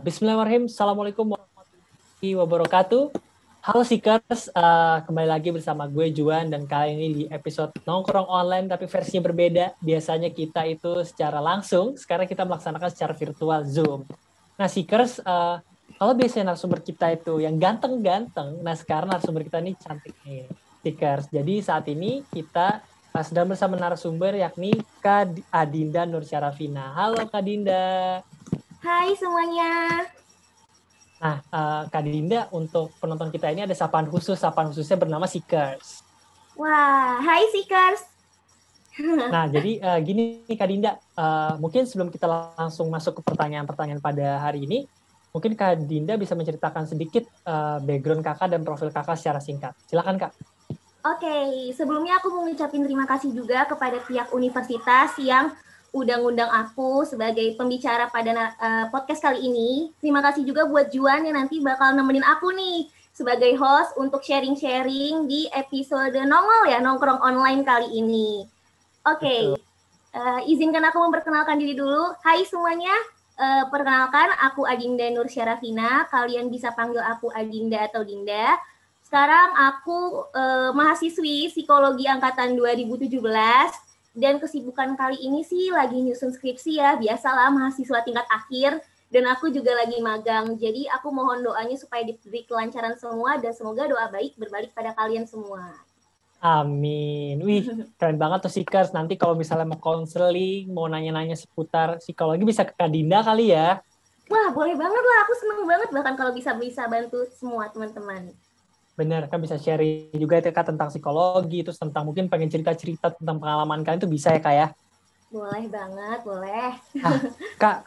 Bismillahirrahmanirrahim. Assalamualaikum warahmatullahi wabarakatuh. Halo Seekers, kembali lagi bersama gue Juan dan kali ini di episode nongkrong online tapi versinya berbeda. Biasanya kita itu secara langsung, sekarang kita melaksanakan secara virtual Zoom. Nah Seekers, kalau biasanya narasumber kita itu yang ganteng-ganteng, nah sekarang narasumber kita ini cantik nih, Seekers. Jadi saat ini kita sedang bersama narasumber yakni Kak Adinda Nur Syarafina. Halo Kak Dinda. Hai semuanya. Nah, Kak Dinda, untuk penonton kita ini ada sapaan khususnya bernama Seekers. Wah, hai Seekers. Nah, jadi gini Kak Dinda, mungkin sebelum kita langsung masuk ke pertanyaan-pertanyaan pada hari ini, mungkin Kak Dinda bisa menceritakan sedikit background kakak dan profil kakak secara singkat. Silakan Kak. Oke, sebelumnya aku mau ngucapin terima kasih juga kepada pihak universitas yang udah ngundang aku sebagai pembicara pada podcast kali ini. Terima kasih juga buat Juan yang nanti bakal nemenin aku nih sebagai host untuk sharing-sharing di episode nongol ya, nongkrong online kali ini. Oke, izinkan aku memperkenalkan diri dulu. Hai semuanya, perkenalkan aku Adinda Nur Syarafina. Kalian bisa panggil aku Adinda atau Dinda. Sekarang aku mahasiswi psikologi angkatan 2017 dan kesibukan kali ini sih lagi nyusun skripsi ya, biasalah mahasiswa tingkat akhir, dan aku juga lagi magang. Jadi aku mohon doanya supaya diberi kelancaran semua dan semoga doa baik berbalik pada kalian semua. Amin. Wih, keren banget tuh Seekers. Nanti kalau misalnya mau konseling, mau nanya-nanya seputar psikologi bisa ke Kak Dinda kali ya. Wah, boleh banget lah. Aku seneng banget bahkan kalau bisa bantu semua teman-teman. Bener, kan bisa sharing juga ya Kak tentang psikologi, terus tentang mungkin pengen cerita-cerita tentang pengalaman kalian itu bisa ya Kak ya. Boleh banget, boleh. Nah, Kak,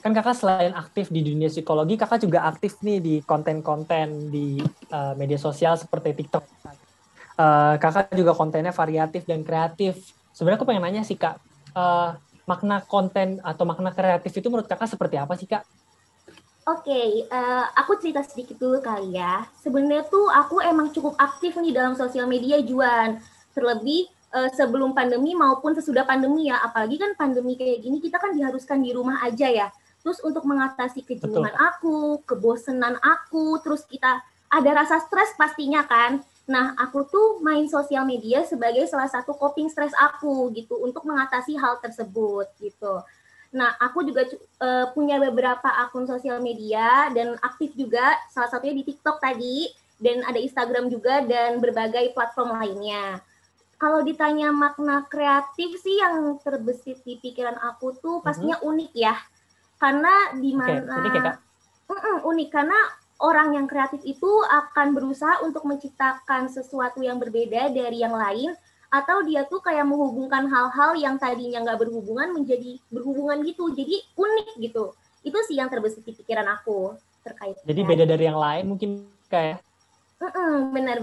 kan Kakak selain aktif di dunia psikologi, Kakak juga aktif nih di konten-konten di media sosial seperti TikTok. Kakak juga kontennya variatif dan kreatif. Sebenarnya aku pengen nanya sih Kak, makna konten atau makna kreatif itu menurut Kakak seperti apa sih Kak? Oke, aku cerita sedikit dulu kali ya. Sebenarnya tuh aku emang cukup aktif nih dalam sosial media, Juan. Terlebih sebelum pandemi maupun sesudah pandemi ya. Apalagi kan pandemi kayak gini kita kan diharuskan di rumah aja ya. Terus untuk mengatasi Betul kejenuhan Kak. aku, kebosanan aku, terus kita ada rasa stres pastinya kan. Nah, aku tuh main sosial media sebagai salah satu coping stres aku gitu untuk mengatasi hal tersebut gitu. Nah, aku juga punya beberapa akun sosial media dan aktif juga, salah satunya di TikTok tadi, dan ada Instagram juga dan berbagai platform lainnya. Kalau ditanya makna kreatif sih yang terbesit di pikiran aku tuh pastinya unik ya. Karena di Oke, unik ya mana Kak? unik karena orang yang kreatif itu akan berusaha untuk menciptakan sesuatu yang berbeda dari yang lain atau dia tuh kayak menghubungkan hal-hal yang tadinya nggak berhubungan menjadi berhubungan gitu, jadi unik gitu. Itu sih yang terbesit di pikiran aku terkait Jadi beda kreatif. dari yang lain mungkin kayak. Benar.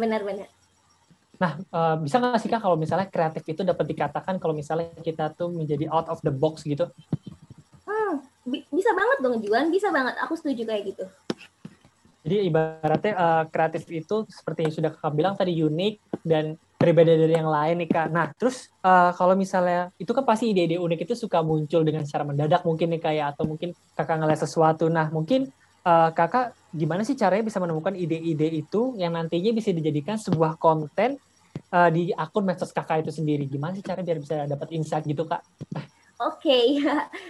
Nah, bisa nggak sih Kak kalau misalnya kreatif itu dapat dikatakan kalau misalnya kita tuh menjadi out of the box gitu? Bisa banget dong Juan, bisa banget, aku setuju kayak gitu. Jadi ibaratnya kreatif itu seperti yang sudah Kakak bilang tadi unik dan berbeda dari yang lain nih Kak. Nah, terus kalau misalnya itu kan pasti ide-ide unik itu suka muncul dengan secara mendadak mungkin nih kayak atau mungkin Kakak ngeliat sesuatu. Nah, mungkin Kakak gimana sih caranya bisa menemukan ide-ide itu yang nantinya bisa dijadikan sebuah konten di akun medsos Kakak itu sendiri? Gimana sih caranya biar bisa dapat insight gitu Kak? Oke,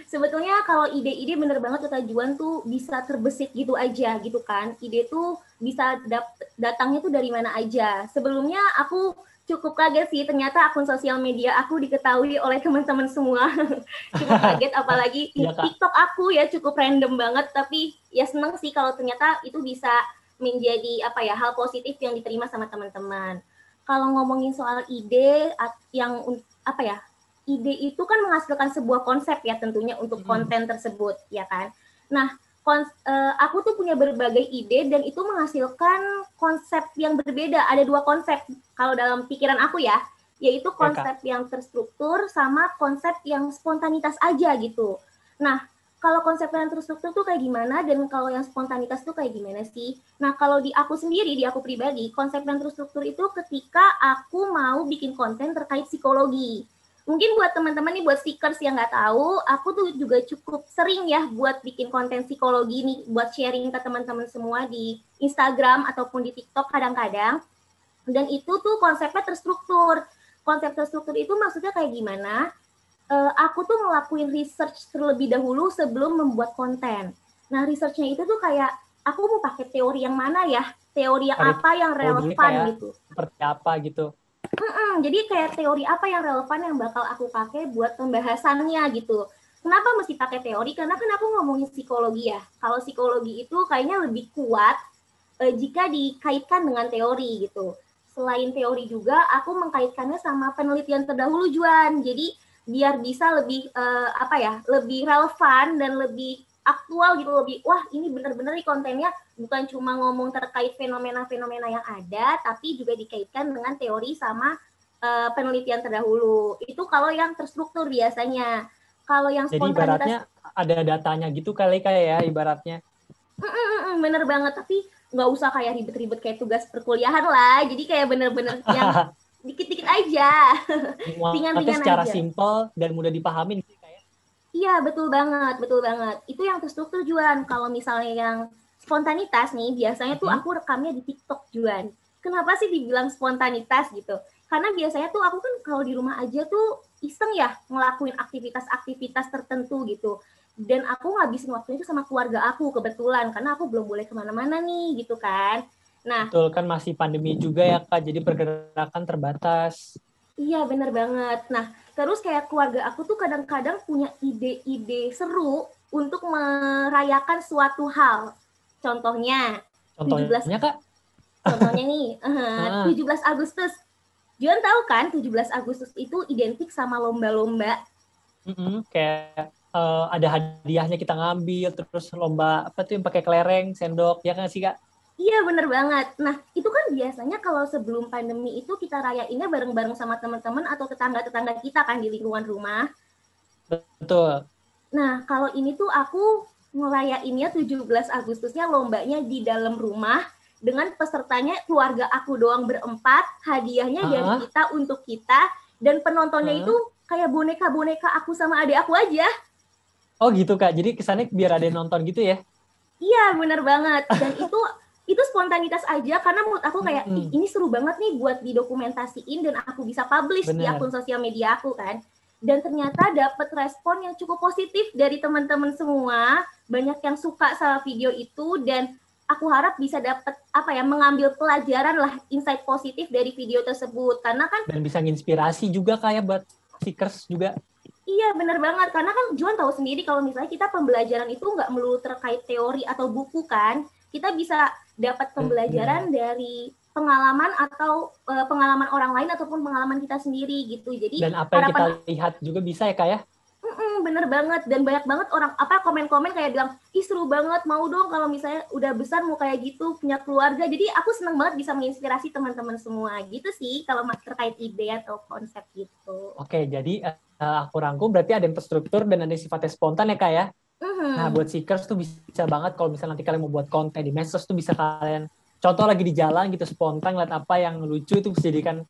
sebetulnya kalau ide-ide bener banget kata Juan tuh bisa terbesit gitu aja gitu kan. Ide tuh bisa datangnya tuh dari mana aja. Sebelumnya aku cukup kaget sih, ternyata akun sosial media aku diketahui oleh teman-teman semua. Cukup kaget, apalagi Iya Kak. TikTok aku ya cukup random banget, tapi ya seneng sih kalau ternyata itu bisa menjadi apa ya, hal positif yang diterima sama teman-teman. Kalau ngomongin soal ide yang apa ya, ide itu kan menghasilkan sebuah konsep ya tentunya untuk konten tersebut ya kan. Nah, aku tuh punya berbagai ide dan itu menghasilkan konsep yang berbeda. Ada dua konsep kalau dalam pikiran aku ya, yaitu Ya Kak. konsep yang terstruktur sama konsep yang spontanitas aja gitu. Nah, kalau konsep yang terstruktur tuh kayak gimana dan kalau yang spontanitas tuh kayak gimana sih? Nah, kalau di aku sendiri, di aku pribadi, konsep yang terstruktur itu ketika aku mau bikin konten terkait psikologi. Mungkin buat teman-teman nih, buat seekers yang nggak tahu, aku tuh juga cukup sering ya buat bikin konten psikologi nih, buat sharing ke teman-teman semua di Instagram ataupun di TikTok kadang-kadang. Dan itu tuh konsepnya terstruktur. Konsep terstruktur itu maksudnya kayak gimana? Aku tuh ngelakuin research terlebih dahulu sebelum membuat konten. Nah, researchnya itu tuh kayak, aku mau pakai teori yang mana ya? Teori yang apa yang relevan gitu. Seperti apa gitu. Jadi kayak teori apa yang relevan yang bakal aku pakai buat pembahasannya gitu. Kenapa mesti pakai teori? Karena kan aku ngomongin psikologi ya. Kalau psikologi itu kayaknya lebih kuat jika dikaitkan dengan teori gitu. Selain teori juga, aku mengkaitkannya sama penelitian terdahulu, Juan. Jadi biar bisa lebih lebih relevan dan lebih aktual gitu, lebih wah ini bener-bener nih kontennya bukan cuma ngomong terkait fenomena-fenomena yang ada, tapi juga dikaitkan dengan teori sama penelitian terdahulu. Itu kalau yang terstruktur biasanya. Kalau yang spontanitas, jadi ibaratnya ada datanya gitu kali ya ibaratnya. Bener banget, tapi nggak usah kayak ribet-ribet kayak tugas perkuliahan lah. Jadi kayak bener-bener yang dikit-dikit aja. Ringan-ringan secara simpel dan mudah dipahamin. Iya, betul banget, betul banget. Itu yang terstruktur, Juan. Kalau misalnya yang spontanitas nih, biasanya tuh aku rekamnya di TikTok, Juan. Kenapa sih dibilang spontanitas gitu? Karena biasanya tuh aku kan kalau di rumah aja tuh iseng ya ngelakuin aktivitas-aktivitas tertentu gitu. Dan aku ngabisin waktu itu sama keluarga aku kebetulan, karena aku belum boleh kemana-mana nih gitu kan. Nah, betul kan masih pandemi juga ya Kak, jadi pergerakan terbatas. Iya, bener banget. Nah, terus kayak keluarga aku tuh kadang-kadang punya ide-ide seru untuk merayakan suatu hal. Contohnya 17 Kak? Contohnya nih, 17 Agustus. Juan tahu kan 17 Agustus itu identik sama lomba-lomba. Kayak ada hadiahnya kita ngambil, terus lomba apa tuh yang pakai kelereng, sendok, ya kan sih Kak? Iya, bener banget. Nah, itu kan biasanya kalau sebelum pandemi itu kita rayainnya bareng-bareng sama teman-teman atau tetangga-tetangga kita kan di lingkungan rumah. Betul. Nah, kalau ini tuh aku ngerayainnya 17 Agustusnya lombanya di dalam rumah dengan pesertanya keluarga aku doang berempat, hadiahnya dari kita untuk kita, dan penontonnya itu kayak boneka-boneka aku sama adik aku aja. Oh gitu Kak, jadi kesannya biar ada yang nonton gitu ya? Iya, bener banget. Dan itu spontanitas aja, karena menurut aku kayak, ini seru banget nih buat didokumentasiin dan aku bisa publish di akun sosial media aku kan. Dan ternyata dapat respon yang cukup positif dari teman-teman semua, banyak yang suka sama video itu, dan aku harap bisa dapat mengambil pelajaran lah, insight positif dari video tersebut, karena kan dan bisa nginspirasi juga kayak buat seekers juga. Iya, bener banget. Karena kan Juan tahu sendiri kalau misalnya kita pembelajaran itu nggak melulu terkait teori atau buku kan. Kita bisa dapat pembelajaran dari pengalaman atau pengalaman orang lain ataupun pengalaman kita sendiri gitu. Jadi dan apa yang kita lihat juga bisa ya Kak ya? Bener banget. Dan banyak banget orang komen-komen kayak bilang, ih seru banget, mau dong kalau misalnya udah besar mau kayak gitu, punya keluarga. Jadi aku seneng banget bisa menginspirasi teman-teman semua gitu sih kalau terkait ide atau konsep gitu. Oke, jadi aku rangkum berarti ada yang terstruktur dan ada yang sifatnya spontan ya Kak ya? Nah, buat seekers tuh bisa banget kalau misalnya nanti kalian mau buat konten di medsos tuh bisa kalian contoh lagi di jalan gitu spontan lihat apa yang lucu itu bisa jadikan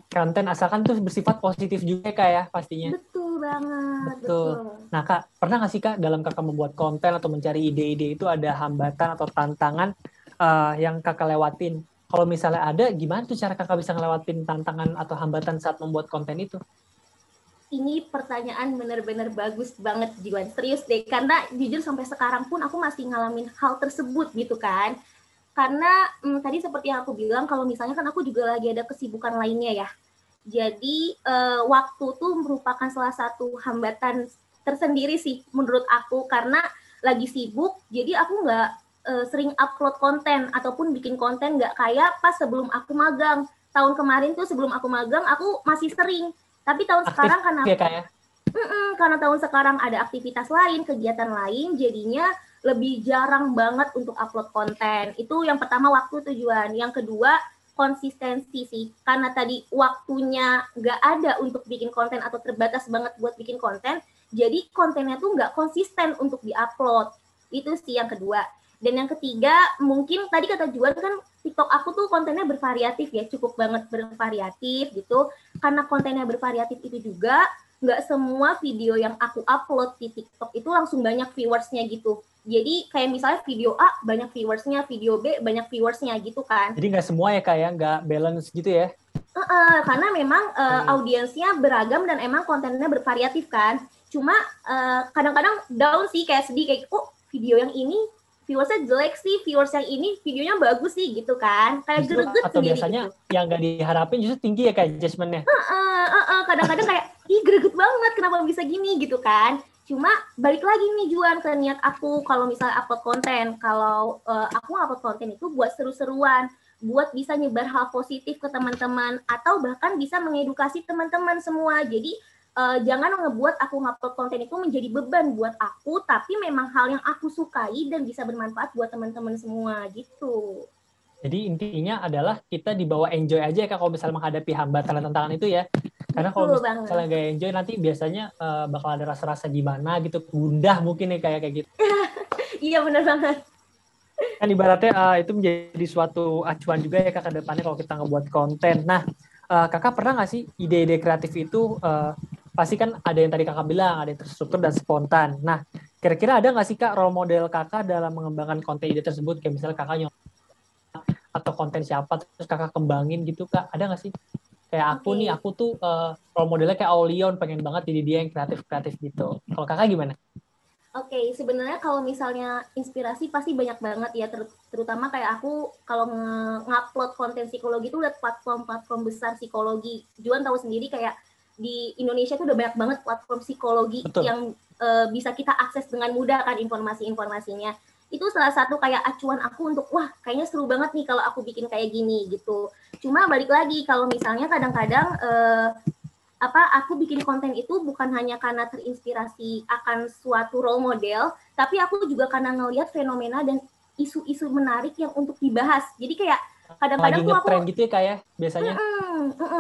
konten asalkan tuh bersifat positif juga Kak ya pastinya. Betul banget. Betul. Nah Kak, pernah nggak sih Kak dalam Kakak membuat konten atau mencari ide-ide itu ada hambatan atau tantangan yang Kakak lewatin? Kalau misalnya ada, gimana tuh cara Kakak bisa ngelewatin tantangan atau hambatan saat membuat konten itu? Ini pertanyaan benar-benar bagus banget, Jiwan. Serius deh, karena jujur sampai sekarang pun aku masih ngalamin hal tersebut gitu kan. Karena tadi seperti yang aku bilang, kalau misalnya kan aku juga lagi ada kesibukan lainnya ya. Jadi waktu tuh merupakan salah satu hambatan tersendiri sih menurut aku, karena lagi sibuk, jadi aku nggak sering upload konten ataupun bikin konten nggak kayak pas sebelum aku magang. Tahun kemarin tuh sebelum aku magang, aku masih sering. Tapi tahun sekarang karena tahun sekarang ada aktivitas lain, kegiatan lain, jadinya lebih jarang banget untuk upload konten. Itu yang pertama, waktu tujuan. Yang kedua, konsistensi sih. Karena tadi waktunya nggak ada untuk bikin konten atau terbatas banget buat bikin konten, jadi kontennya tuh nggak konsisten untuk diupload. Itu sih yang kedua. Dan yang ketiga, mungkin tadi kata Juan kan TikTok aku tuh kontennya bervariatif ya, cukup banget bervariatif gitu. Karena kontennya bervariatif itu juga, nggak semua video yang aku upload di TikTok itu langsung banyak viewersnya gitu. Jadi kayak misalnya video A banyak viewersnya, video B banyak viewersnya gitu kan. Jadi nggak semua ya Kak ya, nggak balance gitu ya? Karena memang audiensnya beragam dan emang kontennya bervariatif kan. Cuma kadang-kadang down sih, kayak sedih, kayak video yang ini viewersnya jelek sih, viewers yang ini videonya bagus sih gitu kan. Kayak greget atau sendiri biasanya gitu. yang nggak diharapin justru tinggi ya kayak adjustment-nya. Kadang-kadang kayak, ih greget banget, kenapa bisa gini gitu kan. Cuma balik lagi nih Juan ke niat aku, kalau misalnya upload konten, kalau aku upload konten itu buat seru-seruan, buat bisa nyebar hal positif ke teman-teman, atau bahkan bisa mengedukasi teman-teman semua. Jadi jangan ngebuat aku ngupload konten itu menjadi beban buat aku, tapi memang hal yang aku sukai dan bisa bermanfaat buat teman-teman semua gitu. Jadi intinya adalah kita dibawa enjoy aja ya Kak, kalau misalnya menghadapi hambatan dan tantangan itu ya. Karena kalau misalnya nggak enjoy, nanti biasanya bakal ada rasa-rasa gimana gitu, gundah mungkin ya kayak gitu. Iya benar banget. Kan ibaratnya itu menjadi suatu acuan juga ya Kak ke depannya kalau kita ngebuat konten. Nah, Kakak pernah nggak sih ide-ide kreatif itu pasti kan ada yang tadi Kakak bilang, ada yang terstruktur dan spontan. Nah, kira-kira ada nggak sih Kak role model Kakak dalam mengembangkan konten ide tersebut? Kayak misalnya Kakak atau konten siapa terus Kakak kembangin gitu Kak, ada nggak sih? Kayak aku nih, aku tuh role modelnya kayak Aulion, pengen banget jadi dia yang kreatif gitu. Kalau Kakak gimana? Oke, sebenarnya kalau misalnya inspirasi pasti banyak banget ya, terutama kayak aku kalau ngupload konten psikologi itu udah platform-platform besar psikologi. Juan tahu sendiri kayak di Indonesia tuh udah banyak banget platform psikologi. Betul. Yang bisa kita akses dengan mudah kan informasi-informasinya. Itu salah satu kayak acuan aku untuk, wah kayaknya seru banget nih kalau aku bikin kayak gini gitu. Cuma balik lagi, kalau misalnya kadang-kadang aku bikin konten itu bukan hanya karena terinspirasi akan suatu role model, tapi aku juga karena ngelihat fenomena dan isu-isu menarik yang untuk dibahas. Jadi kayak kadang-kadang tuh aku gitu ya kayak biasanya.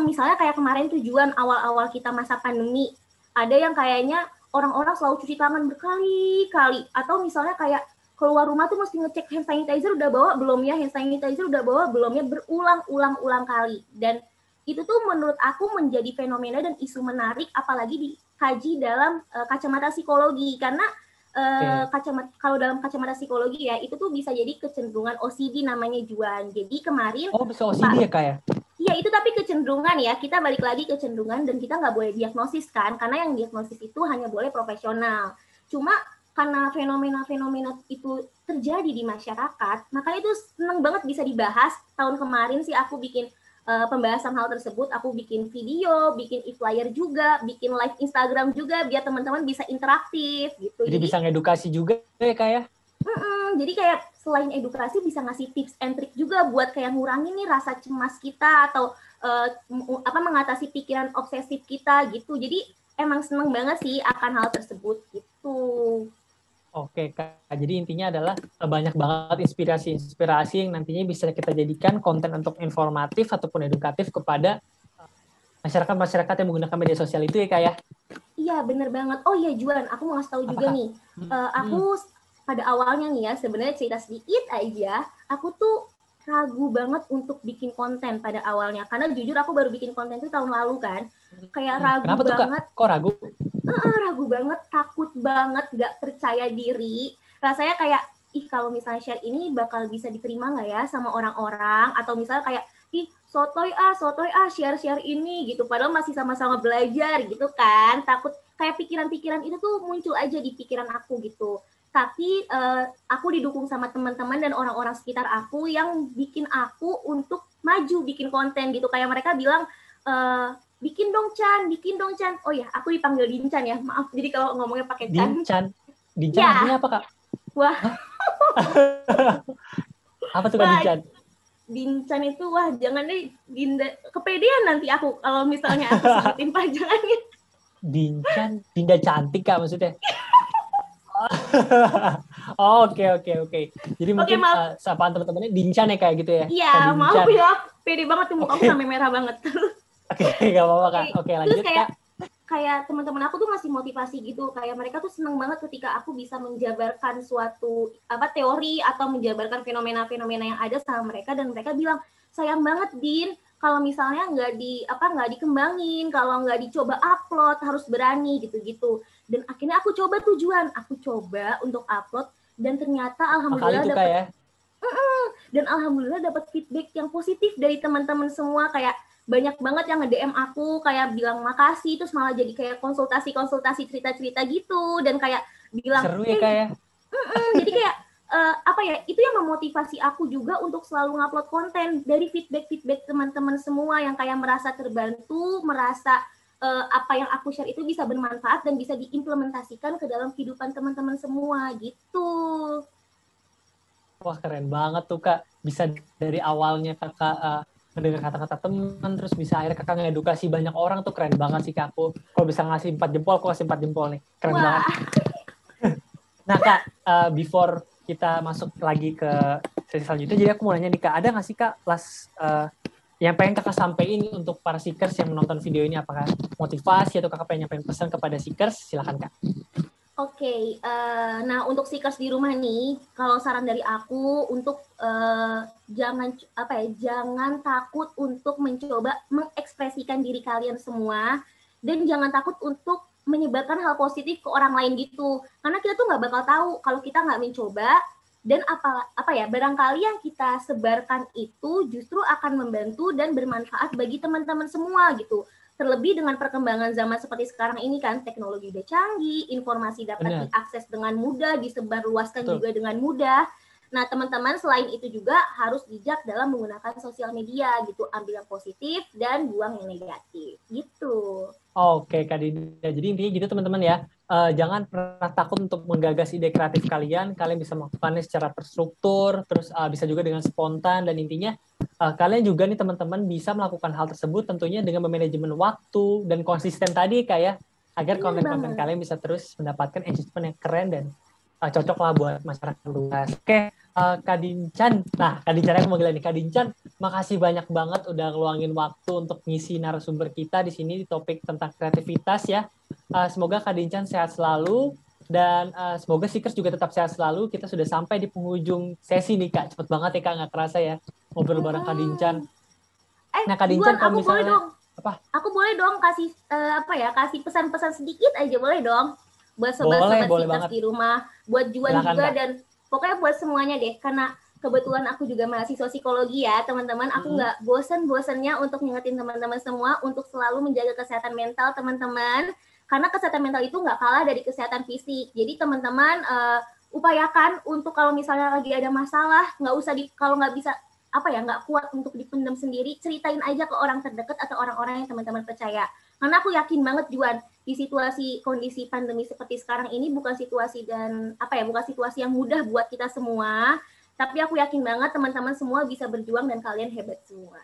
Misalnya kayak kemarin tujuan awal-awal kita masa pandemi, ada yang kayaknya orang-orang selalu cuci tangan berkali-kali, atau misalnya kayak keluar rumah tuh mesti ngecek hand sanitizer udah bawa belum ya, hand sanitizer udah bawa belum ya, berulang-ulang kali. Dan itu tuh menurut aku menjadi fenomena dan isu menarik, apalagi dikaji dalam kacamata psikologi, karena kalau dalam kacamata psikologi ya, itu tuh bisa jadi kecenderungan OCD namanya Juan. Jadi kemarin bisa OCD ya Kak ya? Iya, itu tapi kecenderungan ya, kita balik lagi kecenderungan dan kita nggak boleh diagnosis kan, karena yang diagnosis itu hanya boleh profesional. Cuma karena fenomena-fenomena itu terjadi di masyarakat, makanya itu seneng banget bisa dibahas. Tahun kemarin sih aku bikin pembahasan hal tersebut, aku bikin video, bikin e-flyer juga, bikin live Instagram juga, biar teman-teman bisa interaktif gitu. Jadi bisa ngedukasi juga ya Kak ya? Jadi kayak selain edukasi bisa ngasih tips and trick juga buat kayak ngurangin nih rasa cemas kita, atau mengatasi pikiran obsesif kita gitu. Jadi emang seneng banget sih akan hal tersebut gitu. Oke Kak, jadi intinya adalah banyak banget inspirasi-inspirasi yang nantinya bisa kita jadikan konten untuk informatif ataupun edukatif kepada masyarakat-masyarakat yang menggunakan media sosial itu ya Kak ya? Iya bener banget. Oh iya Juan, aku mau ngasih tahu juga nih. Aku pada awalnya nih ya, sebenarnya cerita sedikit aja, aku tuh ragu banget untuk bikin konten pada awalnya. Karena jujur aku baru bikin konten tuh tahun lalu kan. Kayak ragu. Kenapa tuh, banget. Kak? Kok ragu? Ragu banget, takut banget, gak percaya diri. Rasanya kayak, kalau misalnya share ini bakal bisa diterima gak ya sama orang-orang? Atau misalnya kayak, sotoy share ini gitu. Padahal masih sama-sama belajar gitu kan. Takut, kayak pikiran-pikiran itu tuh muncul aja di pikiran aku gitu. Tapi aku didukung sama teman-teman dan orang-orang sekitar aku yang bikin aku untuk maju bikin konten gitu. Kayak mereka bilang, bikin dong Chan. Oh ya, aku dipanggil Dincan ya. Maaf, jadi kalau ngomongnya pakai Chan. Dincan ya. Artinya apa Kak? Wah. Apa tuh Kak Dincan? Dincan itu, wah jangan deh, kepedean nanti aku kalau misalnya aku sebutin panjangannya. Dincan, Dinda cantik Kak maksudnya? Oke. Jadi mungkin sapaan teman-temannya Dincan ya kayak gitu ya? Iya, maaf ya, pede banget tuh muka aku sampai merah banget. Oke, nggak apa-apa Kak. Oke, lanjut Terus kayak, Kak. kayak teman-teman aku tuh ngasih motivasi gitu, kayak mereka tuh seneng banget ketika aku bisa menjabarkan suatu teori atau menjabarkan fenomena-fenomena yang ada sama mereka, dan mereka bilang, sayang banget Din kalau misalnya nggak dikembangin, kalau nggak dicoba upload, harus berani gitu-gitu. Dan akhirnya aku coba tujuan, aku coba untuk upload, dan ternyata alhamdulillah dapat feedback yang positif dari teman-teman semua, kayak banyak banget yang nge-DM aku kayak bilang makasih, terus malah jadi kayak konsultasi cerita-cerita gitu, dan kayak bilang seru ya Kak ya. Jadi kayak itu yang memotivasi aku juga untuk selalu ngupload konten dari feedback teman-teman semua yang kayak merasa terbantu, merasa apa yang aku share itu bisa bermanfaat dan bisa diimplementasikan ke dalam kehidupan teman-teman semua gitu. Wah keren banget tuh Kak, bisa dari awalnya Kakak mendengar kata-kata teman, terus bisa akhirnya Kakak ngedukasi banyak orang tuh, keren banget sih Kak. Aku kalau bisa ngasih 4 jempol, aku kasih 4 jempol nih, keren banget. Nah Kak, before kita masuk lagi ke sesi selanjutnya, jadi aku mau nanya nih Kak, ada nggak sih Kak yang pengen Kakak sampaikan untuk para seekers yang menonton video ini? Apakah motivasi atau Kakak pengen nyampein pesan kepada seekers? Silakan Kak. Oke, nah untuk seekers di rumah nih, kalau saran dari aku untuk jangan takut untuk mencoba mengekspresikan diri kalian semua, dan jangan takut untuk menyebarkan hal positif ke orang lain gitu, karena kita tuh nggak bakal tahu kalau kita nggak mencoba, dan barangkali yang kita sebarkan itu justru akan membantu dan bermanfaat bagi teman-teman semua gitu. Terlebih dengan perkembangan zaman seperti sekarang ini kan, teknologi udah canggih, informasi dapat diakses dengan mudah, disebarluaskan juga dengan mudah. Nah, teman-teman selain itu juga harus bijak dalam menggunakan sosial media gitu, ambil yang positif dan buang yang negatif gitu. Oke Kak Dinda, jadi intinya gitu teman-teman ya, jangan pernah takut untuk menggagas ide kreatif kalian bisa melakukannya secara terstruktur, terus bisa juga dengan spontan, dan intinya kalian juga nih teman-teman bisa melakukan hal tersebut tentunya dengan memanajemen waktu dan konsisten tadi Kak ya, agar konten-konten kalian bisa terus mendapatkan engagement yang keren dan cocok lah buat masyarakat luas. Oke, Kak Dincan. Nah, Kak Dincan aku mau nih. Kak Dincan, makasih banyak banget udah ngeluangin waktu untuk ngisi narasumber kita di sini di topik tentang kreativitas ya. Semoga Kak Dincan sehat selalu, dan semoga Seekers juga tetap sehat selalu. Kita sudah sampai di penghujung sesi nih Kak. Cepet banget ya Kak, nggak kerasa ya ngobrol bareng Kak Dincan. Nah, Kak Dincan, kalau misalnya boleh dong. Apa? Aku boleh dong kasih kasih pesan-pesan sedikit aja, boleh dong? Buat sobat-sobat Seekers di rumah, buat Juan juga, dan pokoknya buat semuanya deh, karena kebetulan aku juga mahasiswa psikologi ya, teman-teman. Aku nggak bosan-bosannya untuk ngingetin teman-teman semua untuk selalu menjaga kesehatan mental teman-teman, karena kesehatan mental itu nggak kalah dari kesehatan fisik. Jadi teman-teman upayakan untuk kalau misalnya lagi ada masalah, nggak usah kalau nggak bisa nggak kuat untuk dipendam sendiri, ceritain aja ke orang terdekat atau orang-orang yang teman-teman percaya. Karena aku yakin banget Juan, di situasi kondisi pandemi seperti sekarang ini bukan situasi bukan situasi yang mudah buat kita semua, tapi aku yakin banget teman-teman semua bisa berjuang dan kalian hebat semua.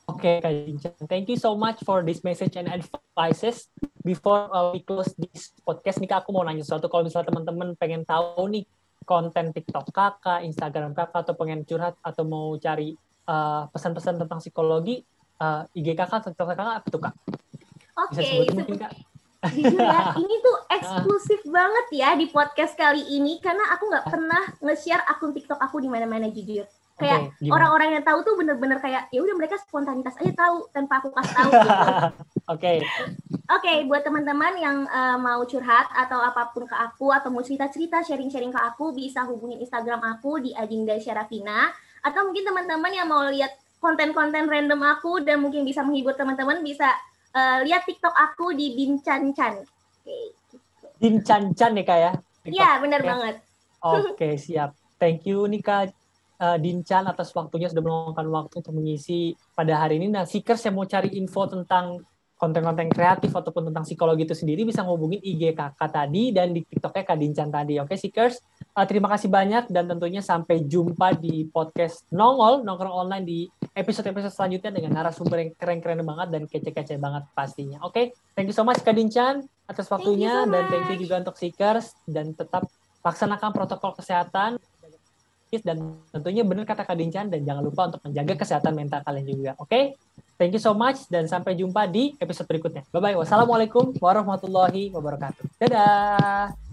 Oke, Kak Dincan. Thank you so much for this message and advices. Before we close this podcast nih Kak, aku mau nanya sesuatu. Kalau misalnya teman-teman pengen tahu nih konten TikTok Kakak, Instagram Kakak, atau pengen curhat atau mau cari pesan-pesan tentang psikologi, IG Kakak, TikTok Kakak apa tuh Kak? Oke, mungkin Kak. Jujur ya, ini tuh eksklusif banget ya di podcast kali ini, karena aku nggak pernah nge-share akun TikTok aku di mana-mana, jujur. Kayak orang-orang yang tahu tuh bener-bener kayak ya udah mereka spontanitas aja tahu tanpa aku kasih tahu gitu. Oke, buat teman-teman yang mau curhat atau apapun ke aku atau mau cerita-cerita, sharing-sharing ke aku, bisa hubungin Instagram aku di Adinda Syarafina, atau mungkin teman-teman yang mau lihat konten-konten random aku dan mungkin bisa menghibur teman-teman, bisa lihat TikTok aku di Dincan-chan. Gitu. Dincan-chan ya Kak ya? Iya, benar banget. Oke, siap. Thank you nih Kak Dincan atas waktunya sudah meluangkan waktu untuk mengisi pada hari ini. Nah, Seekers yang mau cari info tentang konten-konten kreatif ataupun tentang psikologi itu sendiri bisa ngehubungin IG Kakak tadi dan di TikToknya Kak Dincan tadi. Oke, Seekers, terima kasih banyak dan tentunya sampai jumpa di podcast Nongkrong Online di episode-episode selanjutnya dengan narasumber yang keren-keren banget dan kece-kece banget pastinya. Oke, thank you so much Kak Dincan atas waktunya, dan thank you juga untuk Seekers, dan tetap laksanakan protokol kesehatan dan tentunya benar kata Kak Dincan, dan jangan lupa untuk menjaga kesehatan mental kalian juga. Oke? Thank you so much dan sampai jumpa di episode berikutnya. Bye-bye. Wassalamualaikum warahmatullahi wabarakatuh. Dadah.